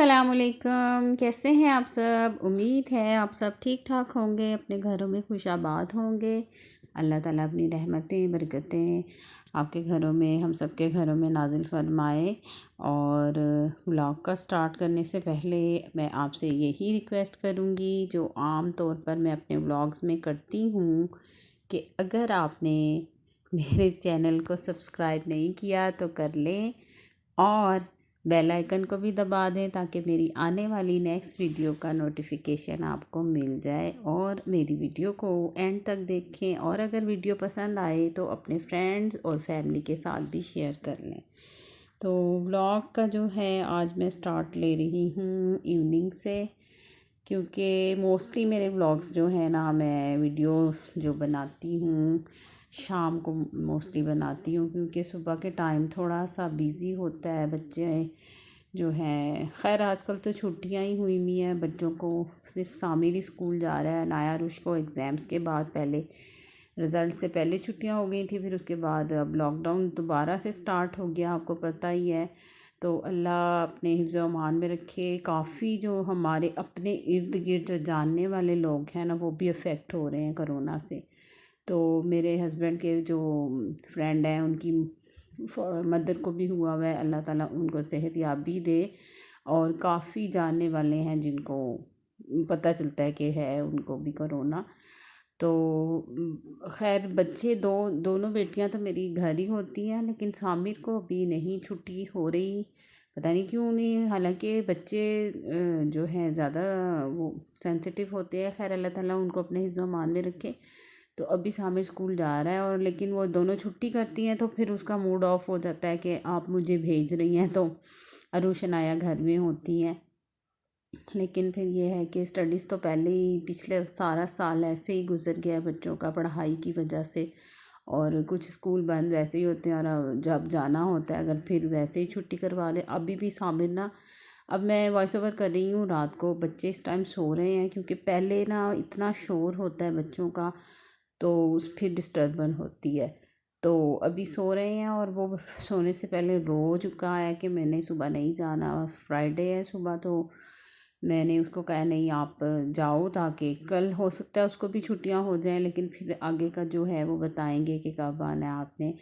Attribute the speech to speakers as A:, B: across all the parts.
A: अस्सलामुअलैकुम। कैसे हैं आप सब? उम्मीद है आप सब ठीक ठाक होंगे, अपने घरों में खुशाबाद होंगे। अल्लाह ताला अपनी रहमतें बरकतें आपके घरों में, हम सब के घरों में नाजिल फरमाए। और व्लॉग का स्टार्ट करने से पहले मैं आपसे यही रिक्वेस्ट करूँगी जो आम तौर पर मैं अपने व्लॉग्स में करती हूँ कि अगर आपने मेरे चैनल को सब्सक्राइब नहीं किया तो कर लें और बेल आइकन को भी दबा दें ताकि मेरी आने वाली नेक्स्ट वीडियो का नोटिफिकेशन आपको मिल जाए। और मेरी वीडियो को एंड तक देखें और अगर वीडियो पसंद आए तो अपने फ्रेंड्स और फैमिली के साथ भी शेयर कर लें। तो व्लॉग का जो है आज मैं स्टार्ट ले रही हूँ इवनिंग से, क्योंकि मोस्टली मेरे व्लॉग्स जो है ना, मैं वीडियो जो बनाती हूँ शाम को मोस्टली बनाती हूँ, क्योंकि सुबह के टाइम थोड़ा सा बिज़ी होता है। बच्चे जो हैं, खैर आजकल तो छुट्टियाँ ही हुई हैं बच्चों को, सिर्फ सामिर ही स्कूल जा रहा है। नाया रुश को एग्ज़ाम्स के बाद, पहले रिज़ल्ट से पहले छुट्टियाँ हो गई थी, फिर उसके बाद अब लॉकडाउन दोबारा से स्टार्ट हो गया, आपको पता ही है। तो अल्लाह अपने हिफ्ज़ व अमान में रखे। काफ़ी जो हमारे अपने इर्द गिर्द जो जानने वाले लोग हैं ना, वो भी अफेक्ट हो रहे हैं कोरोना से। तो मेरे हस्बैंड के जो फ्रेंड हैं उनकी मदर को भी हुआ है, अल्लाह ताला उनको सेहतयाबी दे। और काफ़ी जानने वाले हैं जिनको पता चलता है कि है उनको भी कोरोना। तो खैर बच्चे दोनों बेटियां तो मेरी घर ही होती हैं, लेकिन सामिर को अभी नहीं छुट्टी हो रही, पता नहीं क्यों नहीं। हालांकि बच्चे जो हैं ज़्यादा वो सेंसिटिव होते हैं। खैर अल्लाह ताला उनको अपने हिफ्ज़ व अमान में रखे। तो अभी सामिर स्कूल जा रहा है, और लेकिन वो दोनों छुट्टी करती हैं तो फिर उसका मूड ऑफ हो जाता है कि आप मुझे भेज रही हैं, तो अरूश अनाया घर में होती हैं। लेकिन फिर ये है कि स्टडीज़ तो पहले ही पिछले सारा साल ऐसे ही गुजर गया बच्चों का पढ़ाई की वजह से, और कुछ स्कूल बंद वैसे ही होते हैं, और जब जाना होता है अगर फिर वैसे ही छुट्टी करवा ले। अभी भी सामिर ना, अब मैं वॉइस ओवर कर रही हूँ रात को, बच्चे इस टाइम सो रहे हैं, क्योंकि पहले ना इतना शोर होता है बच्चों का, तो उस फिर डिस्टर्बन होती है। तो अभी सो रहे हैं, और वो सोने से पहले रो चुका है कि मैंने सुबह नहीं जाना, फ्राइडे है सुबह। तो मैंने उसको कहा नहीं आप जाओ, ताकि कल हो सकता है उसको भी छुट्टियां हो जाएं, लेकिन फिर आगे का जो है वो बताएंगे कि कब आना है आपने।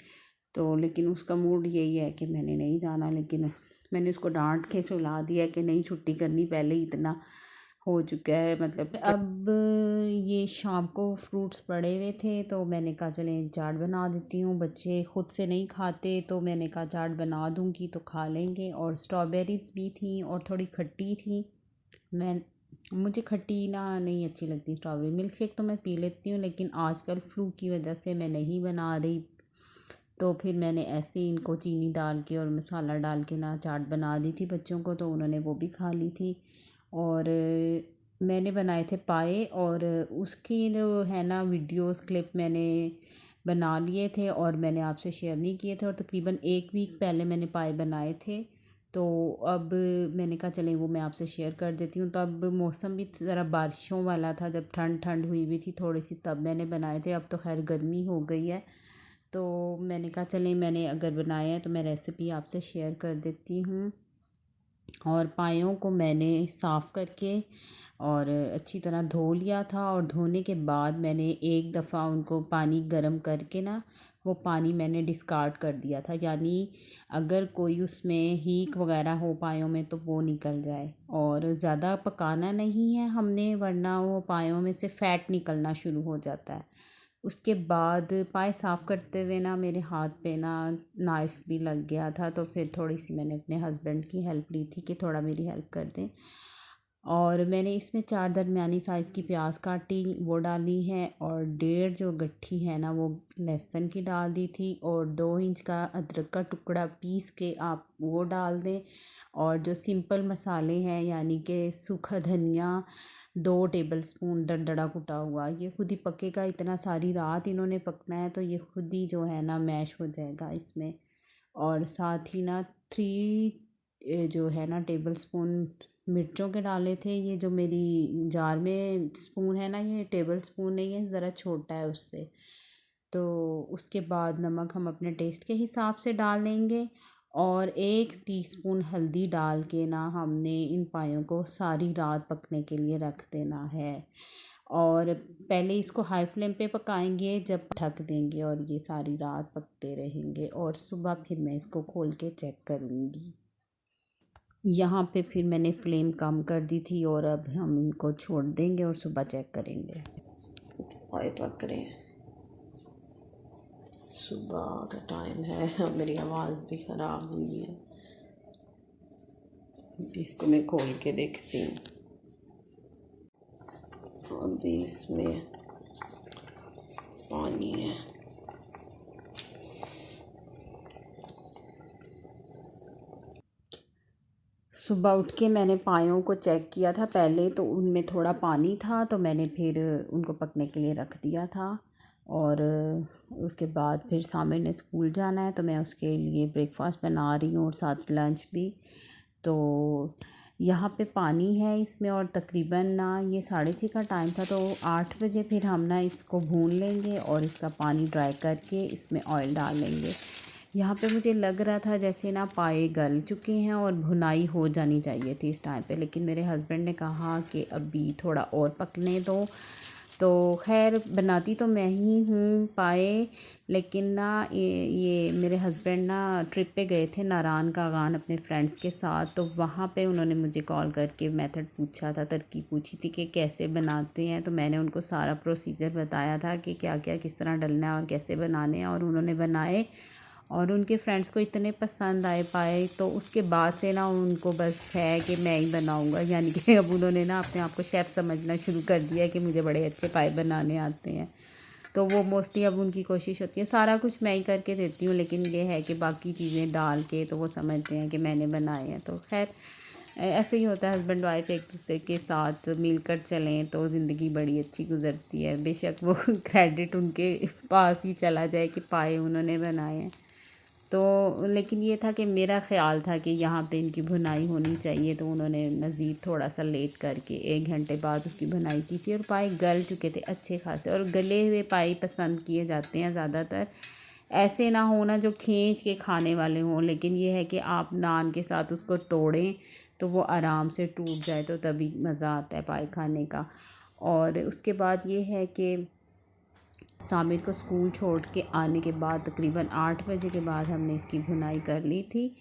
A: तो लेकिन उसका मूड यही है कि मैंने नहीं जाना, लेकिन मैंने उसको डांट के सुला दिया कि नहीं छुट्टी करनी, पहले ही इतना हो चुका है मतलब। अब ये शाम को फ्रूट्स पड़े हुए थे तो मैंने कहा चलें चाट बना देती हूँ। बच्चे ख़ुद से नहीं खाते तो मैंने कहा चाट बना दूँगी तो खा लेंगे। और स्ट्रॉबेरीज़ भी थी और थोड़ी खट्टी थी। मैं मुझे खट्टी ना नहीं अच्छी लगती स्ट्रॉबेरी। मिल्क शेक तो मैं पी लेती हूँ, लेकिन आजकल फ्लू की वजह से मैं नहीं बना रही। तो फिर मैंने ऐसे ही इनको चीनी डाल के और मसाला डाल के ना चाट बना दी थी बच्चों को, तो उन्होंने वो भी खा ली थी। और मैंने बनाए थे पाए, और उसकी जो है ना वीडियोस क्लिप मैंने बना लिए थे और मैंने आपसे शेयर नहीं किए थे, और तकरीबन 1 वीक पहले मैंने पाए बनाए थे। तो अब मैंने कहा चलें वो मैं आपसे शेयर कर देती हूँ। तो अब मौसम भी ज़रा बारिशों वाला था, जब ठंड ठंड हुई हुई थी थोड़ी सी, तब मैंने बनाए थे। अब तो खैर गर्मी हो गई है, तो मैंने कहा चलें मैंने अगर बनाए हैं तो मैं रेसिपी आपसे शेयर कर देती हूँ। और पायों को मैंने साफ़ करके और अच्छी तरह धो लिया था, और धोने के बाद मैंने एक दफ़ा उनको पानी गर्म करके ना, वो पानी मैंने डिस्कार्ड कर दिया था, यानी अगर कोई उसमें हीक वगैरह हो पायों में तो वो निकल जाए। और ज़्यादा पकाना नहीं है हमने, वरना वो पायों में से फ़ैट निकलना शुरू हो जाता है। उसके बाद पाए साफ़ करते हुए ना मेरे हाथ पे ना नाइफ़ भी लग गया था, तो फिर थोड़ी सी मैंने अपने हस्बैंड की हेल्प ली थी कि थोड़ा मेरी हेल्प कर दें। और मैंने इसमें 4 दरमियानी साइज़ की प्याज काटी, वो डाली है, और 1.5 जो गट्ठी है ना वो लहसुन की डाल दी थी, और 2 इंच का अदरक का टुकड़ा पीस के आप वो डाल दें। और जो सिंपल मसाले हैं, यानी कि सूखा धनिया 2 टेबलस्पून दरदरा कुटा हुआ, ये खुद ही पकेगा। इतना सारी रात इन्होंने पकना है, तो ये खुद ही जो है ना मैश हो जाएगा इसमें। और साथ ही ना 3 जो है ना टेबलस्पून मिर्चों के डाले थे। ये जो मेरी जार में स्पून है ना, ये टेबल स्पून नहीं है, ज़रा छोटा है उससे। तो उसके बाद नमक हम अपने टेस्ट के हिसाब से डाल देंगे। और 1 टीस्पून हल्दी डाल के ना हमने इन पायों को सारी रात पकने के लिए रख देना है। और पहले इसको हाई फ्लेम पे पकाएंगे, जब ढक देंगे और ये सारी रात पकते रहेंगे और सुबह फिर मैं इसको खोल के चेक करूँगी। यहाँ पे फिर मैंने फ्लेम कम कर दी थी और अब हम इनको छोड़ देंगे और सुबह चेक करेंगे। पाए पक रहे हैं, सुबह का टाइम है, मेरी आवाज़ भी ख़राब हुई है। इसको मैं खोल के देखती हूँ। अभी इसमें पानी है। सुबह उठ के मैंने पायों को चेक किया था पहले, तो उनमें थोड़ा पानी था, तो मैंने फिर उनको पकने के लिए रख दिया था। और उसके बाद फिर सामिर ने स्कूल जाना है, तो मैं उसके लिए ब्रेकफास्ट बना रही हूँ और साथ लंच भी। तो यहाँ पे पानी है इसमें, और तकरीबन ना ये 6:30 का टाइम था, तो 8 बजे फिर हम ना इसको भून लेंगे और इसका पानी ड्राई करके इसमें ऑयल डाल लेंगे। यहाँ पे मुझे लग रहा था जैसे ना पाए गल चुके हैं और भुनाई हो जानी चाहिए थी इस टाइम पे, लेकिन मेरे हस्बैंड ने कहा कि अभी थोड़ा और पकने दो। तो खैर बनाती तो मैं ही हूँ पाए, लेकिन ना ये मेरे हस्बैंड ना ट्रिप पे गए थे नारान कागान अपने फ्रेंड्स के साथ, तो वहाँ पे उन्होंने मुझे कॉल करके मेथड पूछा था, तरकीब पूछी थी कि कैसे बनाते हैं। तो मैंने उनको सारा प्रोसीजर बताया था कि क्या क्या किस तरह डलना है और कैसे बनाने हैं, और उन्होंने बनाए और उनके फ्रेंड्स को इतने पसंद आए पाए। तो उसके बाद से ना उनको बस है कि मैं ही बनाऊंगा, यानी कि अब उन्होंने ना अपने आप को शेफ़ समझना शुरू कर दिया कि मुझे बड़े अच्छे पाए बनाने आते हैं। तो वो मोस्टली अब उनकी कोशिश होती है, सारा कुछ मैं ही करके देती हूँ, लेकिन ये है कि बाकी चीज़ें डाल के तो वो समझते हैं कि मैंने बनाए हैं। तो खैर ऐसे ही होता है, हस्बैंड वाइफ एक दूसरे के साथ मिलकर चलें तो ज़िंदगी बड़ी अच्छी गुजरती है। बेशक वो क्रेडिट उनके पास ही चला जाए कि पाए उन्होंने बनाए हैं। तो लेकिन ये था कि मेरा ख़्याल था कि यहाँ पे इनकी भुनाई होनी चाहिए, तो उन्होंने मज़ीद थोड़ा सा लेट करके 1 घंटे बाद उसकी भुनाई की थी, और पाए गल चुके थे अच्छे खासे। और गले हुए पाए पसंद किए जाते हैं ज़्यादातर, ऐसे ना हो ना जो खींच के खाने वाले हों, लेकिन ये है कि आप नान के साथ उसको तोड़ें तो वो आराम से टूट जाए, तो तभी मज़ा आता है पाए खाने का। और उसके बाद ये है कि सामिर को स्कूल छोड़ के आने के बाद तकरीबन 8 बजे के बाद हमने इसकी भुनाई कर ली थी।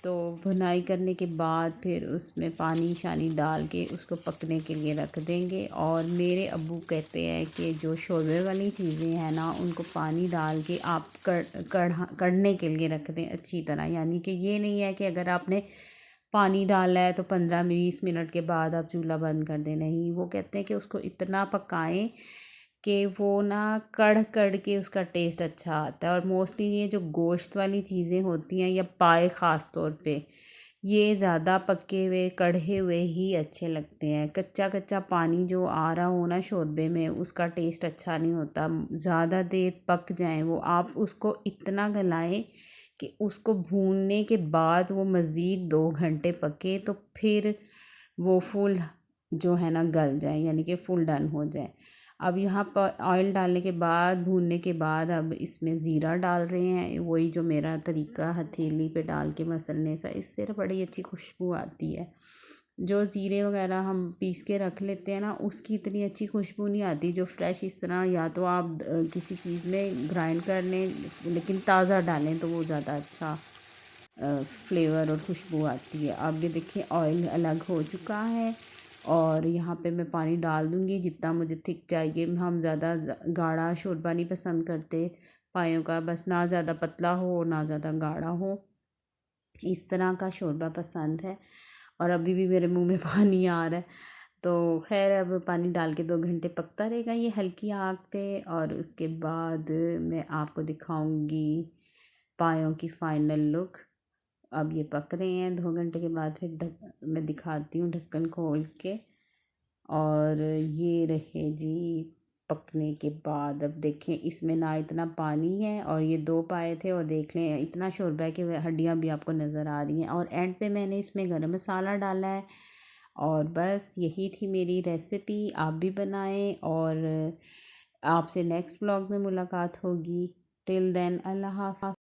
A: तो भुनाई करने के बाद फिर उसमें पानी शानी डाल के उसको पकने के लिए रख देंगे। और मेरे अब्बू कहते हैं कि जो शोरबे वाली चीज़ें हैं ना, उनको पानी डाल के आप कढ़ने के लिए रख दें अच्छी तरह। यानी कि ये नहीं है कि अगर आपने पानी डाला है तो 15-20 मिनट के बाद आप चूल्हा बंद कर दें, नहीं। वो कहते हैं कि उसको इतना पकाएं कि वो ना कढ़ कढ़ के उसका टेस्ट अच्छा आता है। और मोस्टली ये जो गोश्त वाली चीज़ें होती हैं या पाए ख़ास तौर पे, ये ज़्यादा पके हुए कढ़े हुए ही अच्छे लगते हैं। कच्चा कच्चा पानी जो आ रहा हो ना शोरबे में, उसका टेस्ट अच्छा नहीं होता। ज़्यादा देर पक जाएं वो, आप उसको इतना गलाएं कि उसको भूनने के बाद वो मज़ीद 2 घंटे पके, तो फिर वो फुल जो है ना गल जाए, यानी कि फुल डन हो जाए। अब यहाँ पर ऑयल डालने के बाद, भूनने के बाद, अब इसमें ज़ीरा डाल रहे हैं। वही जो मेरा तरीका हथेली पे डाल के मसलने सा, इससे बड़ी अच्छी खुशबू आती है। जो ज़ीरे वगैरह हम पीस के रख लेते हैं ना, उसकी इतनी अच्छी खुशबू नहीं आती जो फ्रेश इस तरह, या तो आप किसी चीज़ में ग्राइंड कर लें, लेकिन ताज़ा डालें तो वो ज़्यादा अच्छा फ्लेवर और खुशबू आती है। अब ये देखिए ऑयल अलग हो चुका है, और यहाँ पे मैं पानी डाल दूँगी जितना मुझे थिक चाहिए। हम ज़्यादा गाढ़ा शोरबा नहीं पसंद करते पायों का, बस ना ज़्यादा पतला हो ना ज़्यादा गाढ़ा हो, इस तरह का शोरबा पसंद है। और अभी भी मेरे मुंह में पानी आ रहा है। तो खैर अब पानी डाल के 2 घंटे पकता रहेगा ये हल्की आग पे, और उसके बाद मैं आपको दिखाऊंगी पायों की फ़ाइनल लुक। अब ये पक रहे हैं 2 घंटे के बाद, फिर मैं दिखाती हूँ ढक्कन खोल के। और ये रहे जी पकने के बाद। अब देखें इसमें ना इतना पानी है, और ये 2 पाए थे, और देख लें इतना शोरबा है कि हड्डियाँ भी आपको नज़र आ रही हैं। और एंड पे मैंने इसमें गरम मसाला डाला है। और बस यही थी मेरी रेसिपी, आप भी बनाएं। और आपसे नेक्स्ट व्लॉग में मुलाकात होगी। टिल देन अल्लाह हाफ़िज़।